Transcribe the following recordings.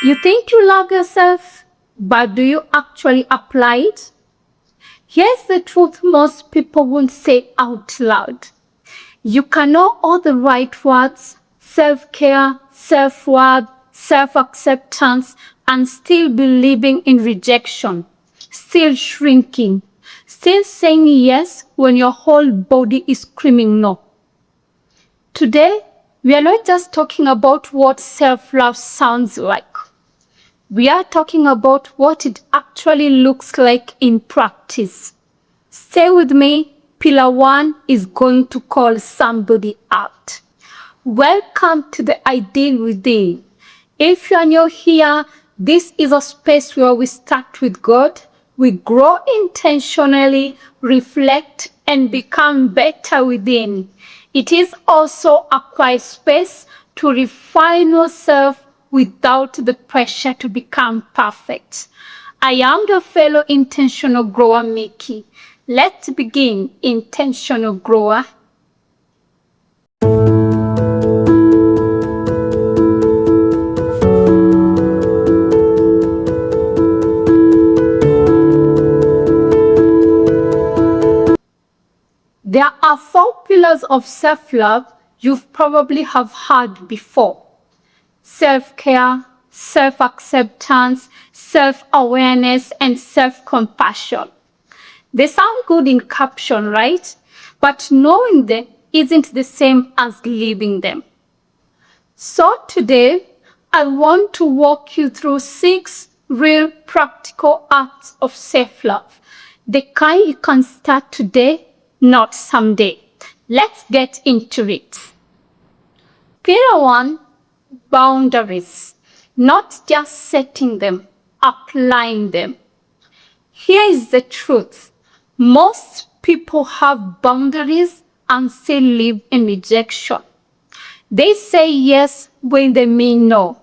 You think you love yourself, but do you actually apply it? Here's the truth most people won't say out loud. You can know all the right words, self-care, self-worth, self-acceptance, and still be living in rejection, still shrinking, still saying yes when your whole body is screaming no. Today, we are not just talking about what self-love sounds like. We are talking about what it actually looks like in practice. Stay with me. Pillar 1 is going to call somebody out. Welcome to the Ideal Within. If you are new here, this is a space where we start with God, we grow intentionally, reflect, and become better within. It is also a quiet space to refine yourself without the pressure to become perfect. I am the fellow intentional grower, Mickey. Let's begin, intentional grower. There are 4 pillars of self-love you've probably have heard before. Self-care, self-acceptance, self-awareness, and self-compassion. They sound good in caption, right? But knowing them isn't the same as living them. So today, I want to walk you through 6 real practical acts of self-love. The kind you can start today, not someday. Let's get into it. Pillar 1, boundaries. Not just setting them, applying them. Here is the truth. Most people have boundaries and still live in rejection. They say yes when they mean no.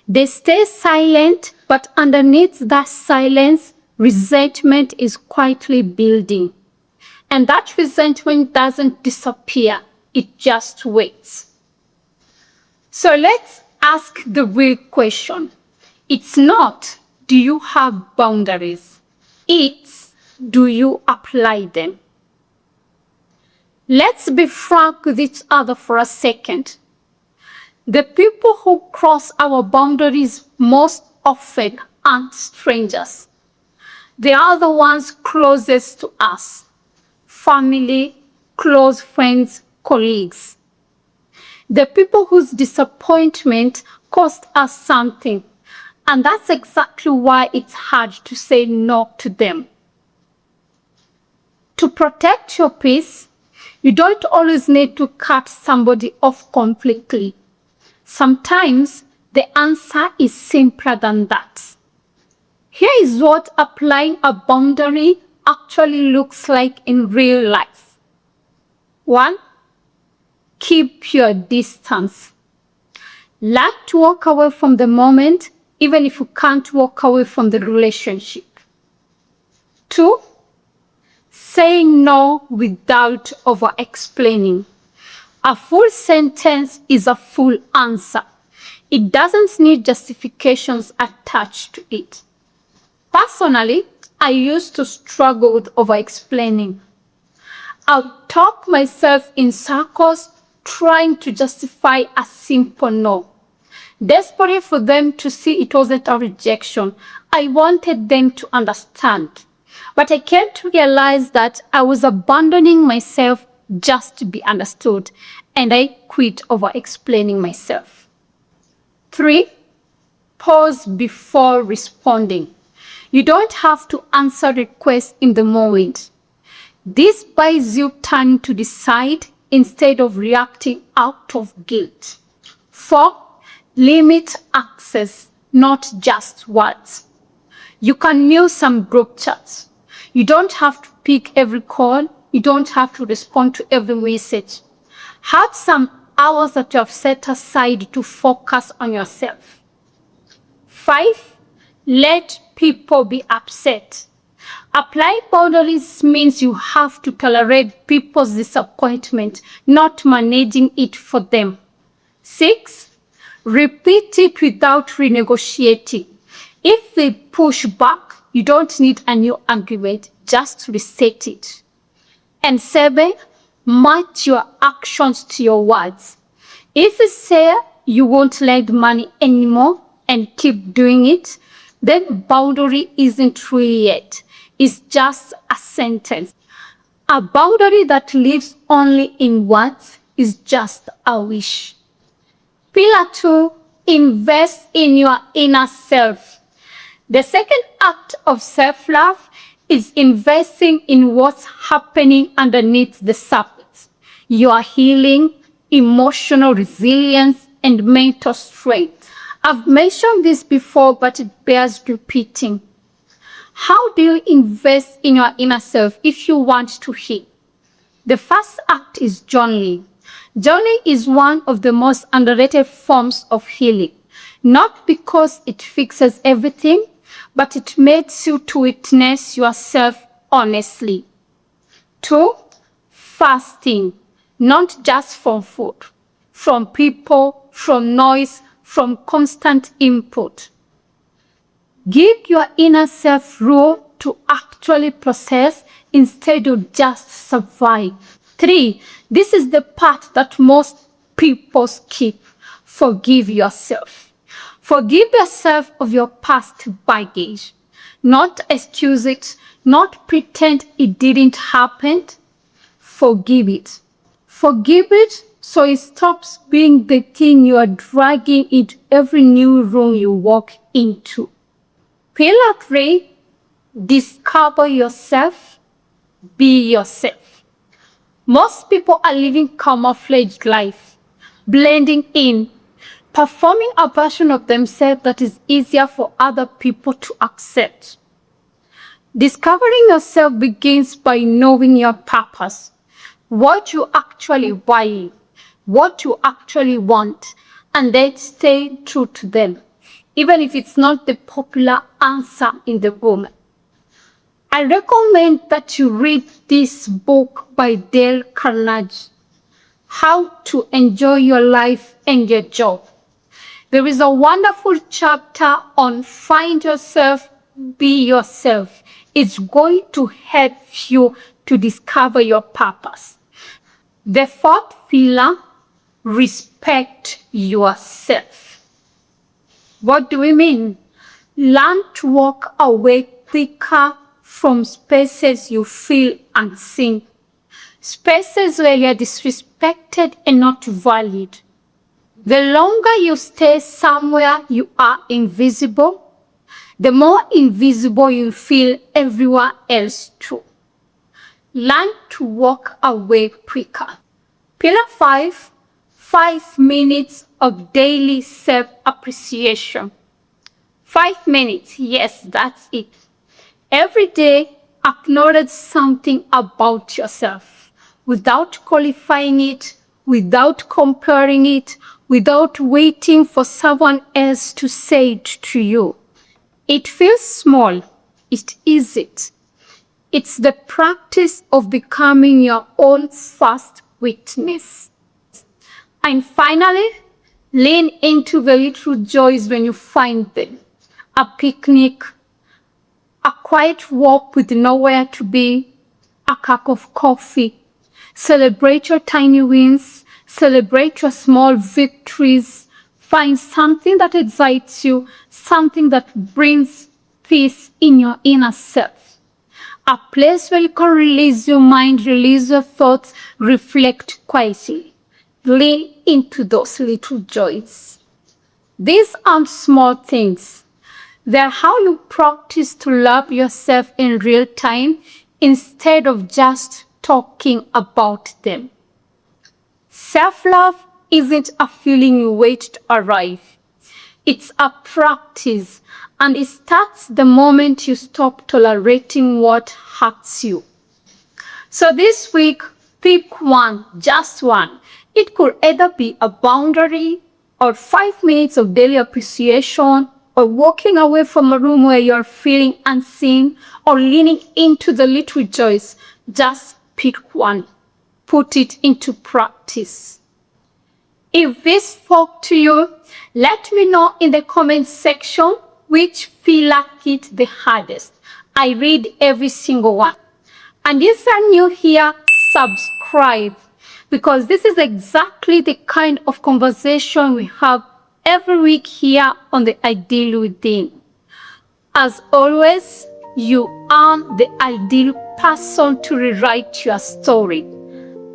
They stay silent, but underneath that silence, resentment is quietly building. And that resentment doesn't disappear, it just waits. So let's ask the real question. It's not, do you have boundaries? It's, do you apply them? Let's be frank with each other for a second. The people who cross our boundaries most often aren't strangers. They are the ones closest to us. Family, close friends, colleagues. The people whose disappointment cost us something. And that's exactly why it's hard to say no to them. To protect your peace, you don't always need to cut somebody off completely. Sometimes the answer is simpler than that. Here is what applying a boundary actually looks like in real life. 1. Keep your distance. Learn to walk away from the moment, even if you can't walk away from the relationship. 2. Saying no without over-explaining. A full sentence is a full answer. It doesn't need justifications attached to it. Personally, I used to struggle with over-explaining. I'll talk myself in circles trying to justify a simple no. Desperate for them to see it wasn't a rejection. I wanted them to understand. But I came to realize that I was abandoning myself just to be understood, and I quit over explaining myself. 3. Pause before responding. You don't have to answer requests in the moment. This buys you time to decide instead of reacting out of guilt. 4. Limit access, not just words. You can mute some group chats. You don't have to pick every call. You don't have to respond to every message. Have some hours that you have set aside to focus on yourself. 5. Let people be upset. Applying boundaries means you have to tolerate people's disappointment, not managing it for them. 6. Repeat it without renegotiating. If they push back, you don't need a new argument, just reset it. And 7, match your actions to your words. If you say you won't lend money anymore and keep doing it, then boundary isn't really yet. It's just a sentence. A boundary that lives only in words is just a wish. Pillar 2, invest in your inner self. The second act of self-love is investing in what's happening underneath the surface. Your healing, emotional resilience, and mental strength. I've mentioned this before, but it bears repeating. How do you invest in your inner self if you want to heal? The first act is journaling. Journaling is one of the most underrated forms of healing, not because it fixes everything, but it makes you to witness yourself honestly. 2, fasting, not just from food, from people, from noise, from constant input. Give your inner self room to actually process instead of just survive. 3, this is the part that most people skip. Forgive yourself. Forgive yourself of your past baggage. Not excuse it, not pretend it didn't happen. Forgive it. Forgive it so it stops being the thing you are dragging into every new room you walk into. Pillar 3, discover yourself, be yourself. Most people are living camouflaged life, blending in, performing a version of themselves that is easier for other people to accept. Discovering yourself begins by knowing your purpose, what you actually value, what you actually want, and then stay true to them, even if it's not the popular answer in the room. I recommend that you read this book by Dale Carnegie, How to Enjoy Your Life and Your Job. There is a wonderful chapter on find yourself, be yourself. It's going to help you to discover your purpose. The 4th pillar, respect yourself. What do we mean? Learn to walk away quicker from spaces you feel unseen, spaces where you're disrespected and not valued. The longer you stay somewhere you are invisible, the more invisible you feel everywhere else too. Learn to walk away quicker. Pillar 5, 5 minutes of daily self-appreciation. 5 minutes, yes, that's it. Every day, acknowledge something about yourself without qualifying it, without comparing it, without waiting for someone else to say it to you. It feels small. It isn't. It's the practice of becoming your own first witness. And finally, lean into the little joys when you find them. A picnic, a quiet walk with nowhere to be, a cup of coffee. Celebrate your tiny wins, celebrate your small victories. Find something that excites you, something that brings peace in your inner self. A place where you can release your mind, release your thoughts, reflect quietly. Lean into those little joys. These aren't small things. They're how you practice to love yourself in real time instead of just talking about them. Self-love isn't a feeling you wait to arrive. It's a practice, and it starts the moment you stop tolerating what hurts you. So this week, pick one, just one. It could either be a boundary, or 5 minutes of daily appreciation, or walking away from a room where you're feeling unseen, or leaning into the little joys. Just pick one. Put it into practice. If this spoke to you, let me know in the comment section which filler hit the hardest. I read every single one. And if you're new here, subscribe, because this is exactly the kind of conversation we have every week here on the Ideal Within. As always, you are the ideal person to rewrite your story.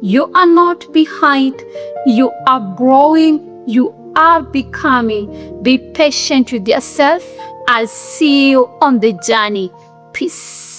You are not behind. You are growing. You are becoming. Be patient with yourself. I'll see you on the journey. Peace.